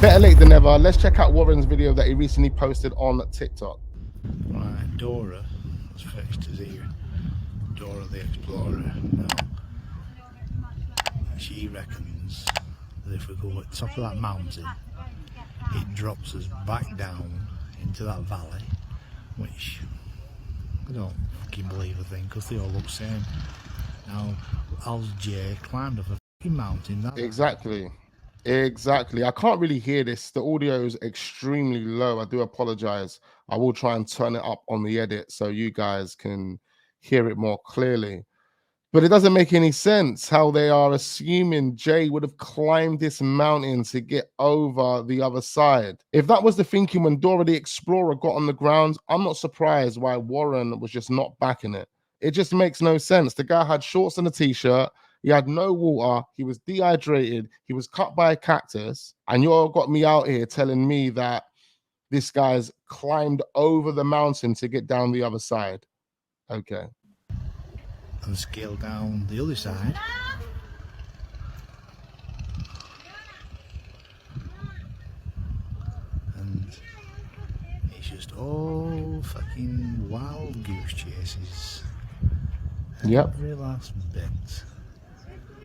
better late than never. Let's check out Warren's video that he recently posted on TikTok. Right, Dora has fixed us here. Dora the Explorer. Now, she reckons that if we go at the top of that mountain, it drops us back down into that valley, which I don't fucking believe a thing because they all look the same. Now, Al's J climbed up a fucking mountain. Exactly. I can't really hear this. The audio is extremely low. I do apologize. I will try and turn it up on the edit so you guys can hear it more clearly. But it doesn't make any sense how they are assuming Jay would have climbed this mountain to get over the other side. If that was the thinking when Dora the Explorer got on the ground, I'm not surprised why Warren was just not backing it. It just makes no sense. The guy had shorts and a t-shirt. He had no water. He was dehydrated. He was cut by a cactus. And you all got me out here telling me that this guy's climbed over the mountain to get down the other side. Okay. And scale down the other side. And it's just all fucking wild goose chases. Yep. Every last bit.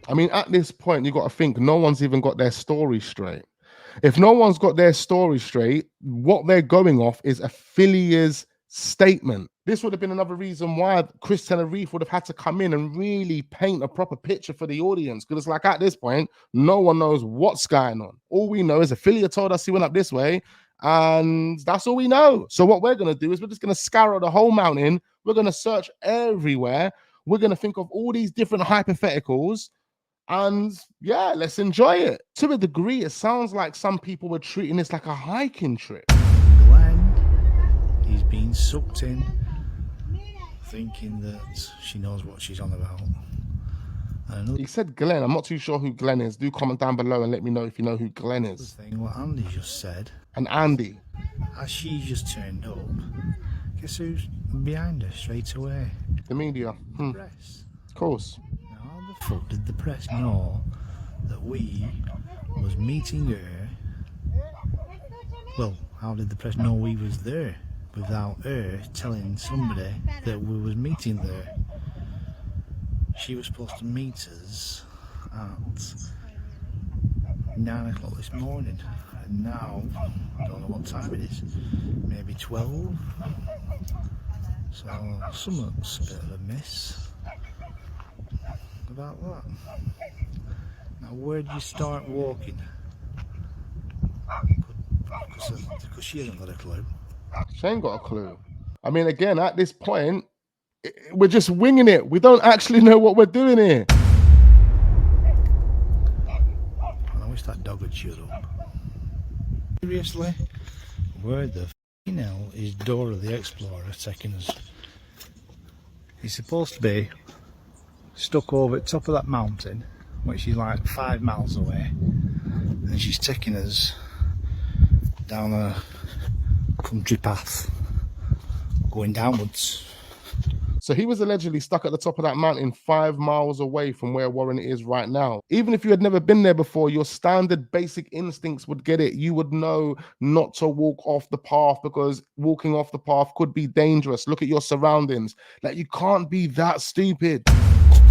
I mean, at this point, you got to think no one's even got their story straight. If no one's got their story straight, what they're going off is Ophelia's statement. This would have been another reason why Chris Tenerife would have had to come in and really paint a proper picture for the audience. Because it's like at this point, no one knows what's going on. All we know is Ophelia told us he went up this way, and that's all we know. So what we're going to do is we're just going to scour the whole mountain. We're going to search everywhere. We're going to think of all these different hypotheticals. And yeah, let's enjoy it. To a degree, it sounds like some people were treating this like a hiking trip. Glenn, he's been sucked in, thinking that she knows what she's on about. He said Glenn. I'm not too sure who Glenn is. Do comment down below and let me know if you know who Glenn is. The thing what Andy just said. And Andy. As she just turned up, guess who's behind her straight away? The media. The press. Of course. How the fuck did the press know that we was meeting her? Well, how did the press know we was there without her telling somebody that we was meeting there? She was supposed to meet us at 9 o'clock this morning, and now I don't know what time it is, maybe 12. So something's a bit of a miss about that. Now, where do you start walking? Because she hasn't got a clue. She ain't got a clue. I mean, again, at this point, we're just winging it. We don't actually know what we're doing here. I wish that dog would shut up. Seriously? Where the f***ing hell is Dora the Explorer taking us? He's supposed to be stuck over at the top of that mountain, which is like 5 miles away, and she's taking us down a country path going downwards. So he was allegedly stuck at the top of that mountain 5 miles away from where Warren is right now. Even if you had never been there before, your standard basic instincts would get it. You would know not to walk off the path because walking off the path could be dangerous. Look at your surroundings. Like, you can't be that stupid.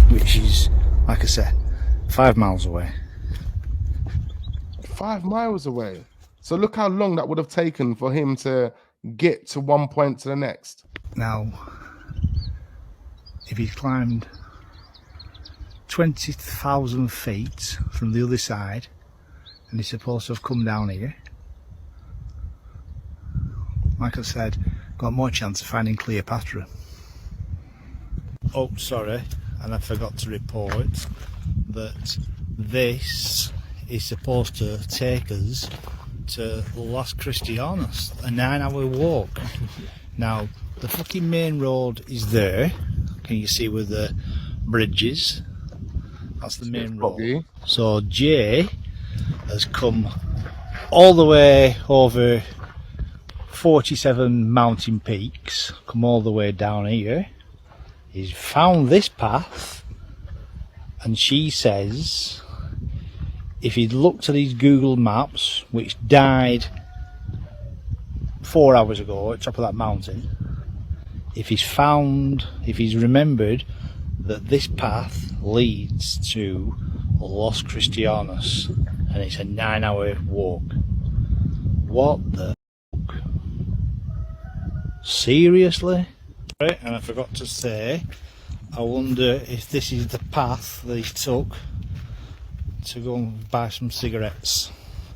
Which is, like I said, 5 miles away. 5 miles away. So look how long that would have taken for him to get to one point to the next. Now, if he's climbed 20,000 feet from the other side and he's supposed to have come down here, like I said, got more chance of finding Cleopatra. Oh, sorry, and I forgot to report that this is supposed to take us to Las Cristianas, a 9-hour walk. Now, the fucking main road is there. Can you see where the bridge is? That's the main road. So Jay has come all the way over 47 mountain peaks, come all the way down here. He's found this path, and she says if he'd looked at his Google Maps, which died 4 hours ago at the top of that mountain, if he's remembered that this path leads to Los Cristianos and it's a 9-hour walk. What the fuck? Seriously? Right, and I forgot to say, I wonder if this is the path that he took to go and buy some cigarettes.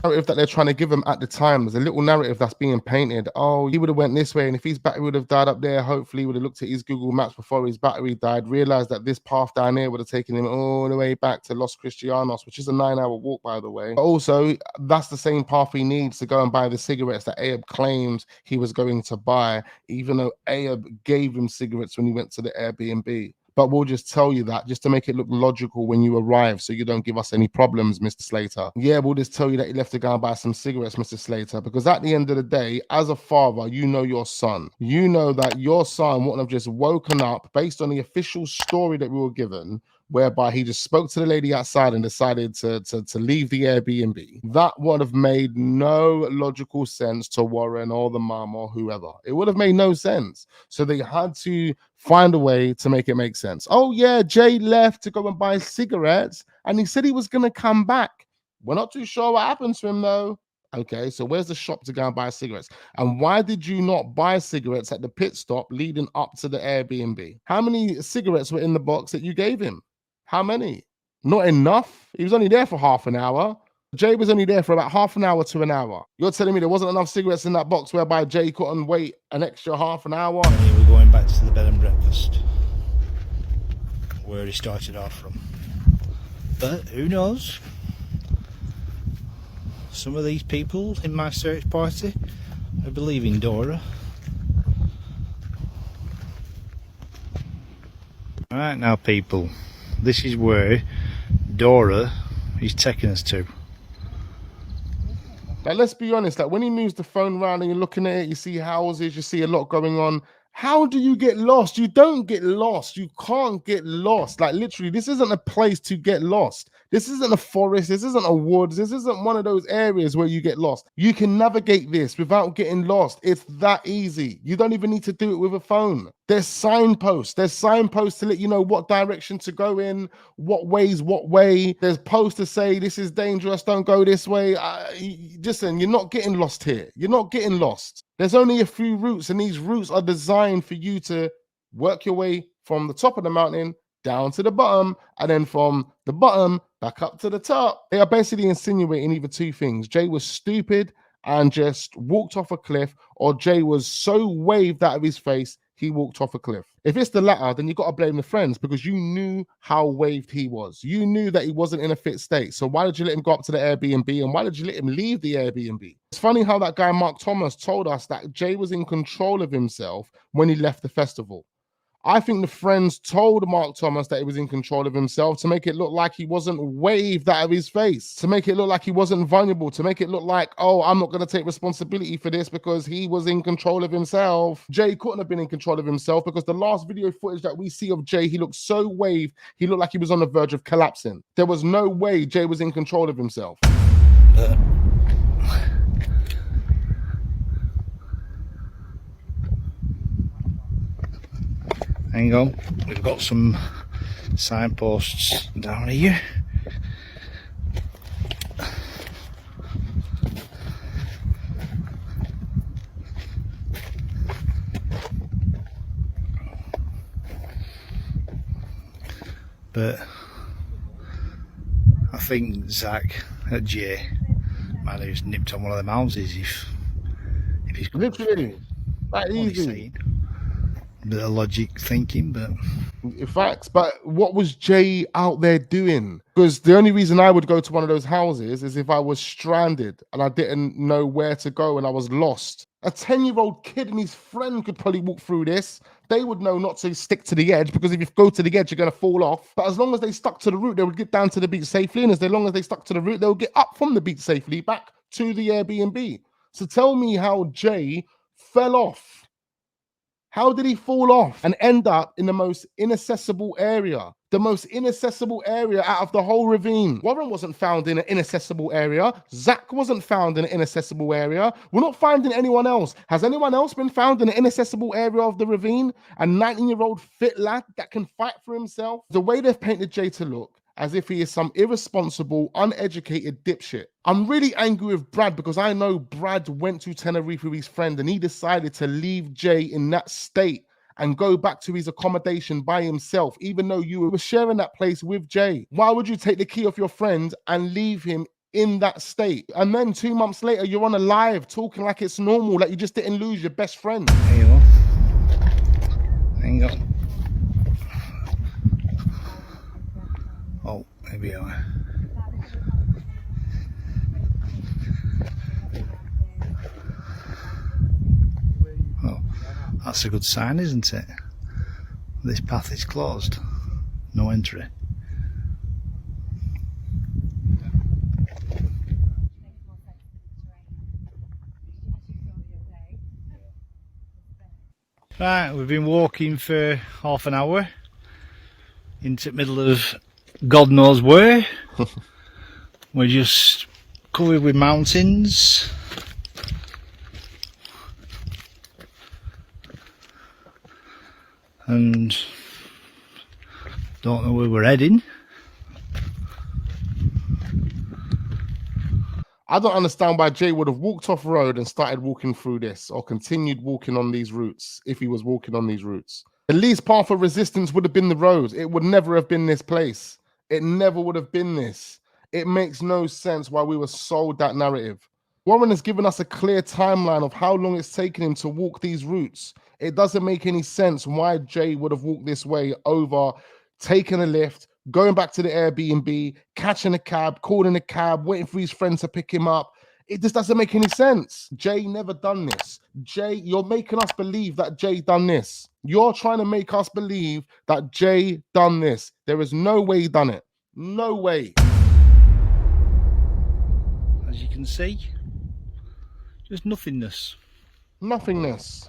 Narrative that they're trying to give him at the time. There's a little narrative that's being painted. Oh, he would have went this way, and if his battery would have died up there, hopefully he would have looked at his Google Maps before his battery died, realized that this path down here would have taken him all the way back to Los Cristianos, which is a 9-hour walk, by the way. But also, that's the same path he needs to go and buy the cigarettes that Ayub claims he was going to buy, even though Ayub gave him cigarettes when he went to the Airbnb. But we'll just tell you that just to make it look logical when you arrive, so you don't give us any problems, Mr. Slater. Yeah, we'll just tell you that you left to go and buy some cigarettes, Mr. Slater, because at the end of the day, as a father, you know your son. You know that your son wouldn't have just woken up based on the official story that we were given, whereby he just spoke to the lady outside and decided to leave the Airbnb. That would have made no logical sense to Warren or the mum or whoever. It would have made no sense. So they had to find a way to make it make sense. Oh yeah, Jay left to go and buy cigarettes and he said he was going to come back. We're not too sure what happened to him though. Okay, so where's the shop to go and buy cigarettes? And why did you not buy cigarettes at the pit stop leading up to the Airbnb? How many cigarettes were in the box that you gave him? How many? Not enough. He was only there for half an hour. Jay was only there for about half an hour to an hour. You're telling me there wasn't enough cigarettes in that box whereby Jay couldn't wait an extra half an hour? And he was going back to the bed and breakfast where he started off from. But who knows? Some of these people in my search party are believing Dora. Alright now people, this is where Dora is taking us to. Like, let's be honest, like when he moves the phone around and you're looking at it, you see houses, you see a lot going on. How do you get lost? You don't get lost. You can't get lost. Like literally, this isn't a place to get lost. This isn't a forest. This isn't a woods. This isn't one of those areas where you get lost. You can navigate this without getting lost. It's that easy. You don't even need to do it with a phone. There's signposts. There's signposts to let you know what direction to go in, what ways, what way. There's posts to say this is dangerous. Don't go this way. Listen, you're not getting lost here. You're not getting lost. There's only a few routes, and these routes are designed for you to work your way from the top of the mountain down to the bottom, and then from the bottom back up to the top. They are basically insinuating either two things. Jay was stupid and just walked off a cliff, or Jay was so waved out of his face, he walked off a cliff. If it's the latter, then you've got to blame the friends because you knew how waved he was. You knew that he wasn't in a fit state. So why did you let him go up to the Airbnb, and why did you let him leave the Airbnb? It's funny how that guy Mark Thomas told us that Jay was in control of himself when he left the festival. I think the friends told Mark Thomas that he was in control of himself to make it look like he wasn't waved out of his face, to make it look like he wasn't vulnerable, to make it look like, oh, I'm not going to take responsibility for this because he was in control of himself. Jay couldn't have been in control of himself because the last video footage that we see of Jay, he looked so waved, he looked like he was on the verge of collapsing. There was no way Jay was in control of himself. Hang on, we've got some signposts down here. But I think Zach at Jay might have just nipped on one of them houses if he's literally that easy. Bit of logic thinking, but facts. But what was Jay out there doing? Because the only reason I would go to one of those houses is if I was stranded and I didn't know where to go and I was lost. A 10-year-old kid and his friend could probably walk through this. They would know not to stick to the edge because if you go to the edge, you're going to fall off. But as long as they stuck to the route, they would get down to the beach safely. And as long as they stuck to the route, they would get up from the beach safely back to the Airbnb. So tell me how Jay fell off. How did he fall off and end up in the most inaccessible area? The most inaccessible area out of the whole ravine. Warren wasn't found in an inaccessible area. Zach wasn't found in an inaccessible area. We're not finding anyone else. Has anyone else been found in an inaccessible area of the ravine? A 19-year-old fit lad that can fight for himself? The way they've painted Jay to look as if he is some irresponsible, uneducated dipshit. I'm really angry with Brad because I know Brad went to Tenerife with his friend and he decided to leave Jay in that state and go back to his accommodation by himself, even though you were sharing that place with Jay. Why would you take the key off your friend and leave him in that state? And then 2 months later, you're on a live talking like it's normal, like you just didn't lose your best friend. There you go. Hang on. Oh, here we are. Oh, that's a good sign, isn't it? This path is closed. No entry. Right, we've been walking for half an hour into the middle of God knows where. We're just covered with mountains. And don't know where we're heading. I don't understand why Jay would have walked off road and started walking through this or continued walking on these routes if he was walking on these routes. The least path of resistance would have been the road. It would never have been this place. It never would have been this. It makes no sense why we were sold that narrative. Warren has given us a clear timeline of how long it's taken him to walk these routes. It doesn't make any sense why Jay would have walked this way over taking a lift, going back to the Airbnb, catching a cab, calling a cab, waiting for his friend to pick him up. It just doesn't make any sense. Jay never done this. Jay, you're making us believe that Jay done this. You're trying to make us believe that Jay done this. There is no way he done it. No way. As you can see, just nothingness. Nothingness.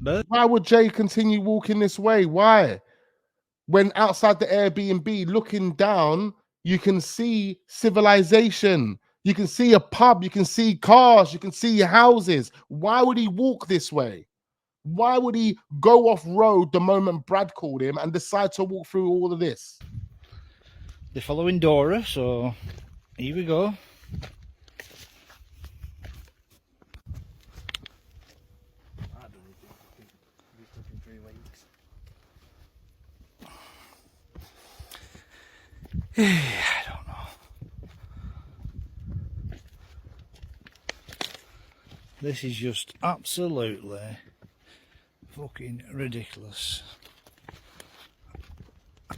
But why would Jay continue walking this way? Why? When outside the Airbnb, looking down, you can see civilization. You can see a pub. You can see cars. You can see houses. Why would he walk this way? Why would he go off road the moment Brad called him and decide to walk through all of this? they're following Dora, so here we go. I don't know. This is just absolutely fucking ridiculous. I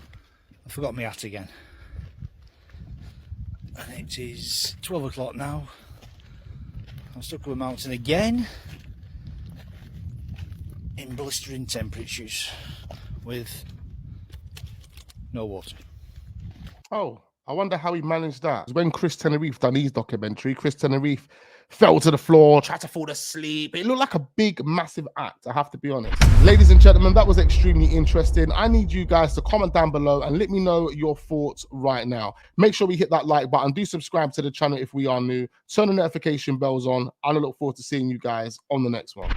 forgot my hat again. And it is 12 o'clock now. I'm stuck with a mountain again in blistering temperatures with no water. Oh, I wonder how he managed that. When Chris Tenerife done his documentary, Chris Tenerife fell to the floor, tried to fall asleep. It looked like a big, massive act, I have to be honest. Ladies and gentlemen, that was extremely interesting. I need you guys to comment down below and let me know your thoughts right now. Make sure we hit that like button. Do subscribe to the channel if we are new. Turn the notification bells on. And I look forward to seeing you guys on the next one.